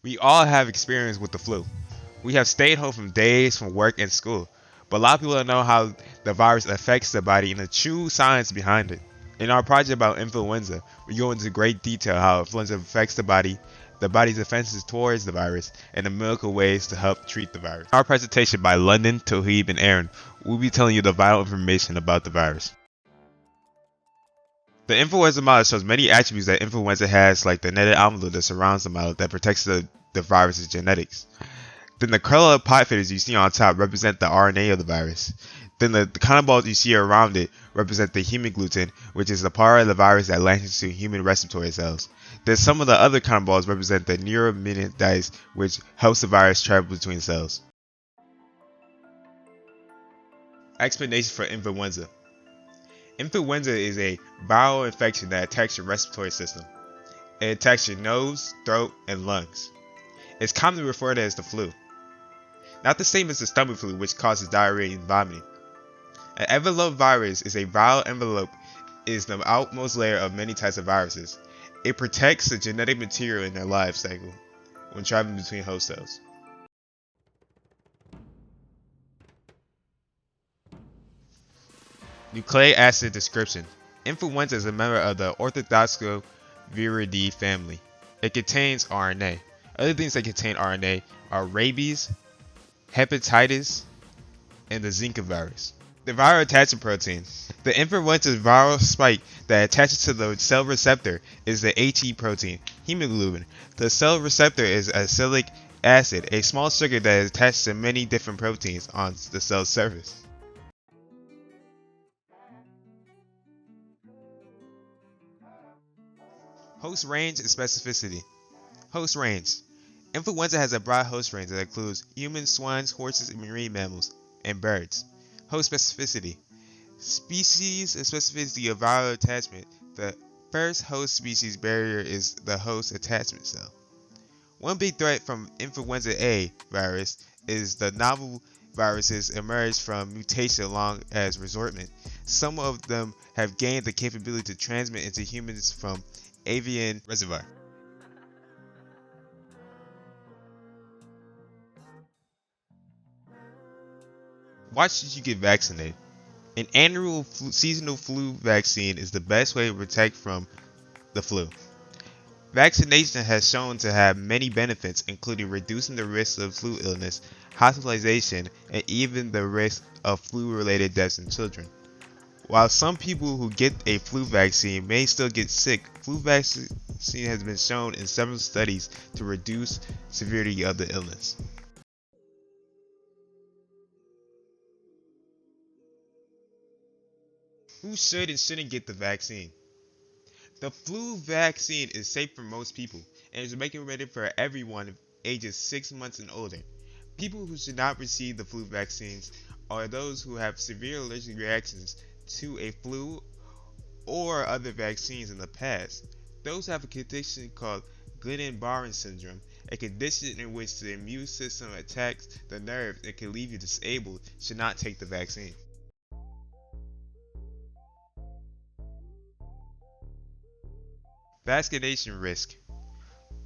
We all have experience with the flu. We have stayed home from days from work and school, but a lot of people don't know how the virus affects the body and the true science behind it. In our project about influenza, we go into great detail how influenza affects the body's defenses towards the virus, and the medical ways to help treat the virus. In our presentation by London, Tohib, and Aaron, we'll be telling you the vital information about the virus. The influenza model shows many attributes that influenza has, like the netted envelope that surrounds the model that protects the virus's genetics. Then the curl up pot faders you see on top represent the RNA of the virus. Then the cotton balls you see around it represent the hemagglutinin, which is the part of the virus that latches into human respiratory cells. Then some of the other cotton balls represent the neuraminidase, which helps the virus travel between cells. Explanation for influenza. Influenza is a viral infection that attacks your respiratory system. It attacks your nose, throat, and lungs. It's commonly referred to as the flu. Not the same as the stomach flu, which causes diarrhea and vomiting. An envelope virus is a viral envelope is the outmost layer of many types of viruses. It protects the genetic material in their life cycle when traveling between host cells. Nucleic acid description. Influenza is a member of the Orthodoxoviridae family. It contains RNA. Other things that contain RNA are rabies, hepatitis, and the Zika virus. The viral attachment protein. The influenza viral spike that attaches to the cell receptor is the HE protein, hemoglobin. The cell receptor is acylic acid, a small sugar that is attached to many different proteins on the cell's surface. Host range and specificity. Host range. Influenza has a broad host range that includes humans, swines, horses, and marine mammals, and birds. Host specificity. Species and specificity of viral attachment. The first host species barrier is the host attachment cell. One big threat from influenza A virus is the novel viruses emerge from mutation along as resortment. Some of them have gained the capability to transmit into humans from avian reservoir. Why should you get vaccinated? An annual seasonal flu vaccine is the best way to protect from the flu. Vaccination has shown to have many benefits, including reducing the risk of flu illness, hospitalization, and even the risk of flu-related deaths in children. While some people who get a flu vaccine may still get sick, flu vaccine has been shown in several studies to reduce severity of the illness. Who should and shouldn't get the vaccine? The flu vaccine is safe for most people and is recommended for everyone ages 6 months and older. People who should not receive the flu vaccines are those who have severe allergic reactions to a flu or other vaccines in the past. Those who have a condition called Guillain-Barré syndrome, a condition in which the immune system attacks the nerves and can leave you disabled, should not take the vaccine. Vaccination risk.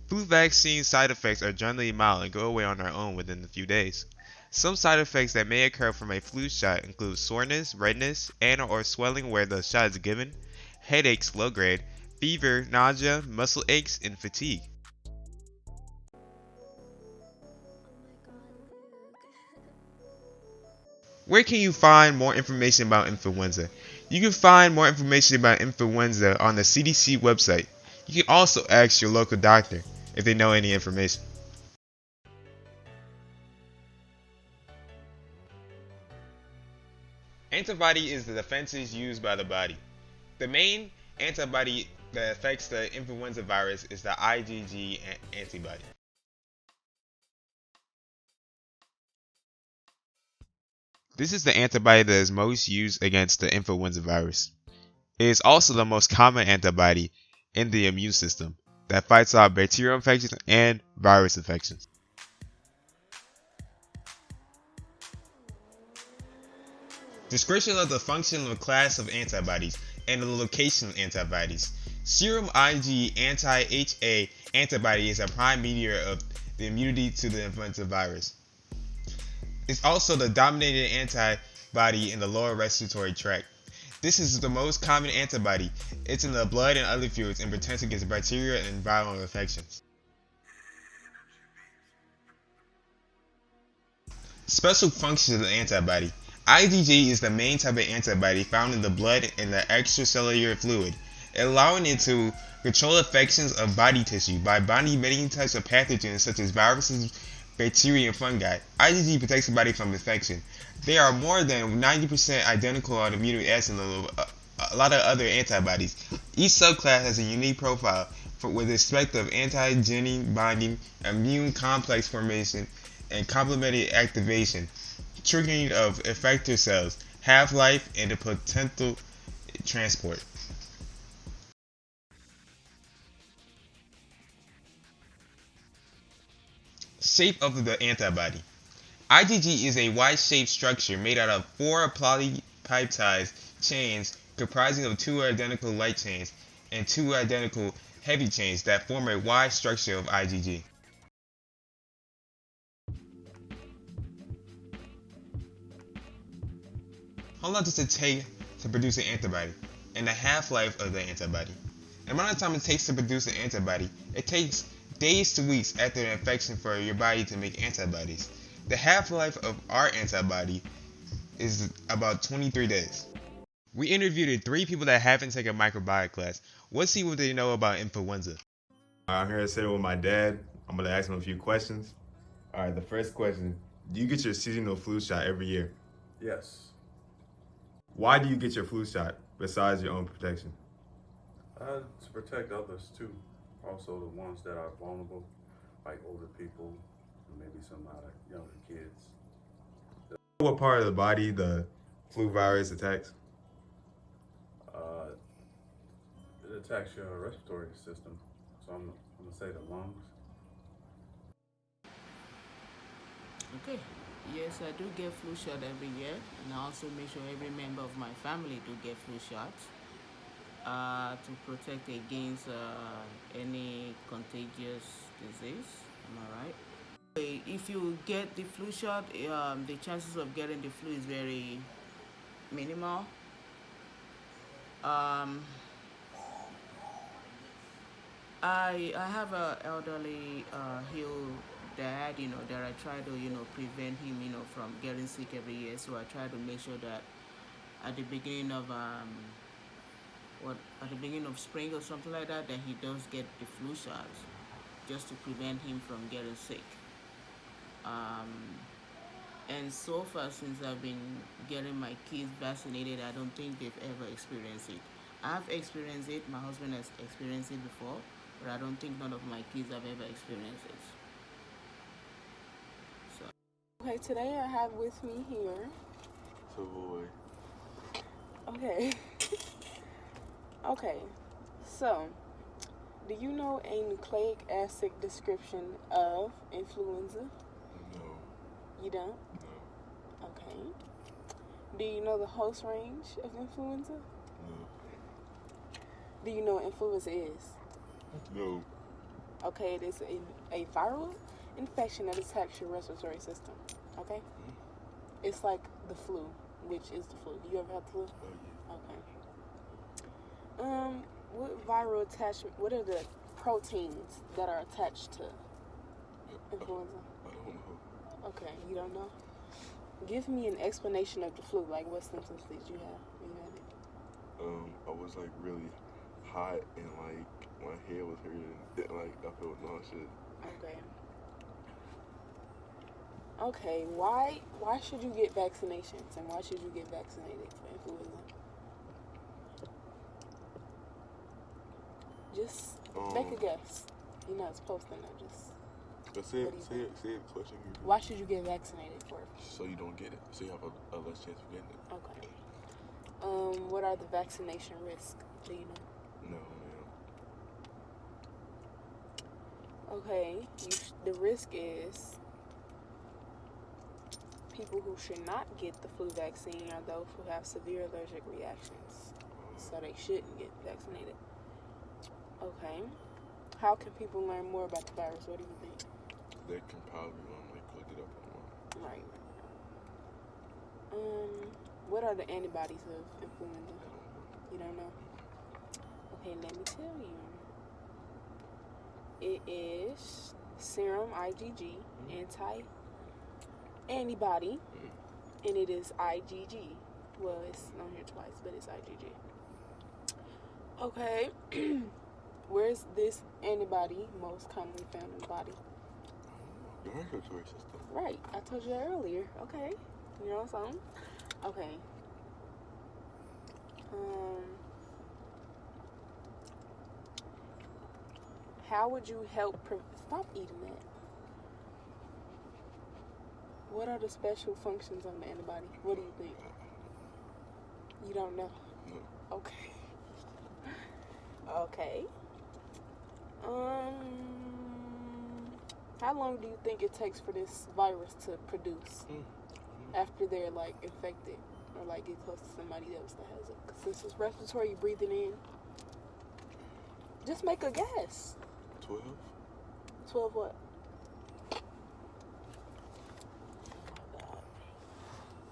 Flu vaccine side effects are generally mild and go away on their own within a few days. Some side effects that may occur from a flu shot include soreness, redness, and or swelling where the shot is given, headaches low grade, fever, nausea, muscle aches, and fatigue. Where can you find more information about influenza? You can find more information about influenza on the CDC website. You can also ask your local doctor if they know any information. Antibody is the defenses used by the body. The main antibody that affects the influenza virus is the IgG antibody. This is the antibody that is most used against the influenza virus. It is also the most common antibody in the immune system that fights off bacterial infections and virus infections. Description of the function of a class of antibodies and the location of antibodies. Serum Ig anti-HA antibody is a prime mediator of the immunity to the influenza virus. It's also the dominating antibody in the lower respiratory tract. This is the most common antibody. It's in the blood and other fluids and protects against bacterial and viral infections. Special functions of the antibody. IgG is the main type of antibody found in the blood and the extracellular fluid, allowing it to control infections of body tissue by binding many types of pathogens such as viruses, bacteria, and fungi. IgG protects the body from infection. They are more than 90% identical on amino acids and a lot of other antibodies. Each subclass has a unique profile with respect of antigenic binding, immune complex formation, and complementary activation, triggering of effector cells, half-life, and the potential transport. Shape of the antibody. IgG is a Y-shaped structure made out of 4 polypeptide chains comprising of 2 identical light chains and 2 identical heavy chains that form a Y structure of IgG. How long does it take to produce an antibody? And the half-life of the antibody. The amount of time it takes to produce an antibody, it takes days to weeks after the infection for your body to make antibodies. The half-life of our antibody is about 23 days. We interviewed 3 people that haven't taken a microbiome class. Let's see what they know about influenza. I'm here to sit with my dad. I'm gonna ask him a few questions. All right, the first question: do you get your seasonal flu shot every year? Yes. Why do you get your flu shot besides your own protection? To protect others too. Also the ones that are vulnerable, like older people, maybe some younger kids. What part of the body the flu virus attacks? Uh, it attacks your respiratory system. So I'm gonna say the lungs. Okay. Yes, I do get flu shot every year, and I also make sure every member of my family do get flu shots to protect against any contagious disease. Am I right? Okay, if you get the flu shot, the chances of getting the flu is very minimal. Um, I have a elderly ill dad, that I try to prevent him from getting sick every year. So I try to make sure that at the beginning of at the beginning of spring or something like that, he does get the flu shots, just to prevent him from getting sick. And so far, since I've been getting my kids vaccinated, I don't think they've ever experienced it. I've experienced it, my husband has experienced it before, but I don't think none of my kids have ever experienced it. So. Okay, today I have with me here. Savoy. Okay. Okay, so do you know a nucleic acid description of influenza? No. You don't? No. Okay. Do you know the host range of influenza? No. Do you know what influenza is? No. Okay, it is a viral infection that attacks your respiratory system. Okay? It's like the flu, which is the flu. Do you ever have the flu? Oh yeah. Okay. What viral attachment? What are the proteins that are attached to influenza? I don't know. Okay, you don't know. Give me an explanation of the flu. Like, what symptoms did you have when you had it? I was like really hot and like my head was hurting and like I felt nauseous. Okay. Okay, why should you get vaccinations and why should you get vaccinated for influenza? Just make a guess. You're not supposed to know. Just Say it question again. why should you get vaccinated for it? So you don't get it. So you have a less chance of getting it. Okay. What are the vaccination risks? Do you know? No, Okay. The risk is people who should not get the flu vaccine are those who have severe allergic reactions. So they shouldn't get vaccinated. Okay. How can people learn more about the virus? What do you think? They can probably like look it up online. Right. What are the antibodies of influenza? You don't know? Okay, let me tell you. It is serum IgG, antibody, and it is IgG. Well, it's on here twice, but it's IgG. Okay. Where's this antibody most commonly found in the body? The respiratory system. Right. I told you that earlier. Okay. You know something? Okay. How would you help stop eating that? What are the special functions of the antibody? What do you think? You don't know? No. Okay. Okay. How long do you think it takes for this virus to produce after they're like infected or like get close to somebody else that has it? 'Cause since it's respiratory, you're breathing in. Just make a guess. 12? 12 what?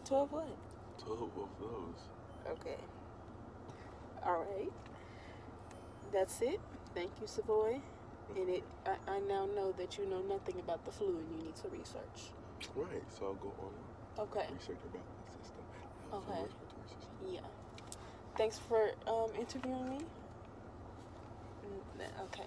12 what? 12 of those. Okay. All right. That's it. Thank you, Savoy. And I now know that you know nothing about the flu and you need to research. Right, so I'll go on Okay. research about the system. Okay. Respiratory system. Yeah. Thanks for interviewing me. Okay.